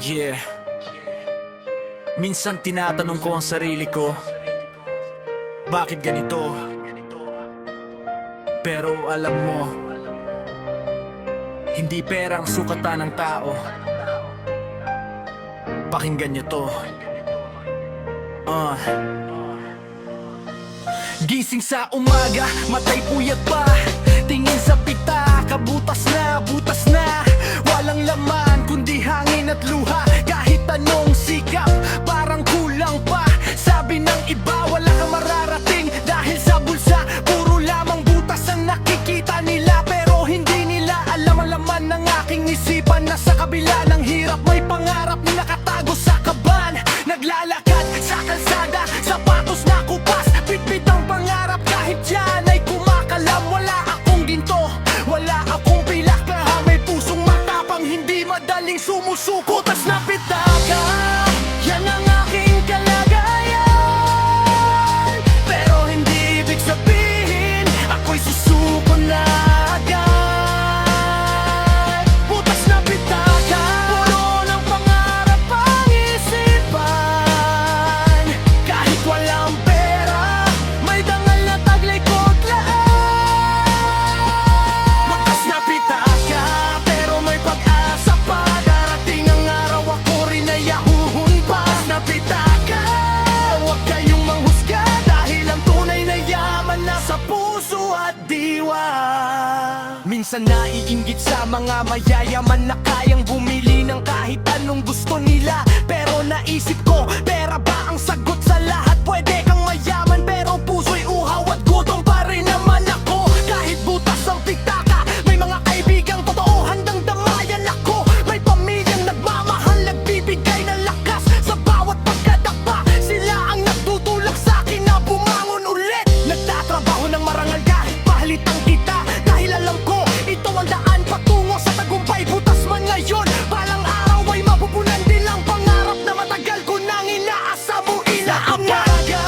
Yeah. Minsan tinatanong ko ang sarili ko, bakit ganito? Pero alam mo, hindi pera ang sukatan ng tao. Pakinggan niyo to. Gising sa umaga, matay puyat pa. Tingin sa pitaka, butas na. Walang laman, kundi hangin at luha. Kahit anong sikap, parang kulang pa. Sabi ng iba, wala kang mararating. Dahil sa bulsa, puro lamang butas ang nakikita nila. Pero hindi nila alam ang laman ng aking isipan. Nasa kabila ng hirap, may pangarap na nakatago sa kaban. Naglalakad sa kalsada, sapatos na kupas. Bitbit ang pangarap kahit yan ay kumakalam. Wala akong ginto, wala akong pilak. Kaya may pusong matapang, hindi madaling sumusuko. Butas na pitaka, yan ang aking kalagayan. Pero hindi ibig sabihin ako'y susuko na agad. Butas na pitaka, puno ng pangarap ang isipan. Kahit walang pera, may dangal na taglay kotlaan. Butas na pitaka, pero may pag-asa pa. Darating ang araw, ako rin ay ahuhunpas. Na pitaka, huwag kayong manghusga. Dahil ang tunay na yaman nasa puso at diwa. Minsan naiinggit sa mga mayayaman na kayang bumili ng kahit anong gusto nila. Pero naisip ko, pera ba ang sagot sa lahat? Pwede kang mayaman pero puso'y uhaw at gutom pa rin naman ako. Kahit butas ang pitaka, may mga kaibigang totoo handang damayan ako. May pamilyang nagmamahal, nagbibigay ng lakas sa bawat pagkadapa. Sila ang nagtutulak sa akin na bumangon ulit. Nagtatrabaho ng marangal kahit pahalitang kita. Dahil alam ko, ito ang daan patungo sa tagumpay. Butas man ngayon, balang araw ay mapupunan din ang pangarap na matagal ko nang inaasa mo. Inaapaga,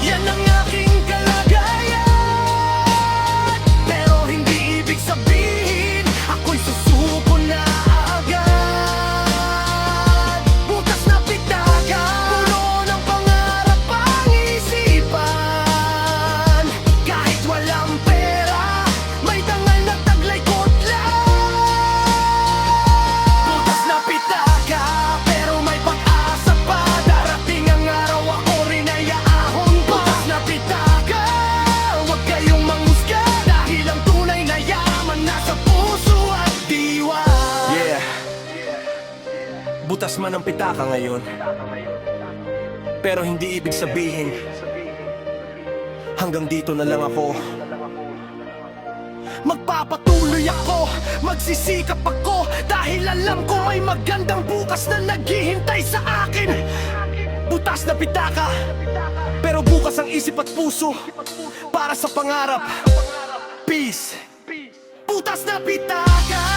yan ang aking kalagayan. Pero hindi ibig sabihin ako'y susuko na agad. Butas na pitaka, puno ng pangarap ang isipan. Kahit walang pera, may dangal na taglay kotlaan. Butas na pitaka, pero may pag-asa pa. Darating ang araw, ako rin ay aahon pa. Butas na pitaka, huwag kayong manghusga. Dahil ang tunay na yaman nasa puso at diwa. Yeah. Butas man ang pitaka ngayon, pero hindi ibig sabihin hanggang dito na lang ako. Magpapatuloy ako, magsisikap ako. Dahil alam ko may magandang bukas na naghihintay sa akin. Butas na pitaka, pero bukas ang isip at puso para sa pangarap. Peace. Butas na pitaka.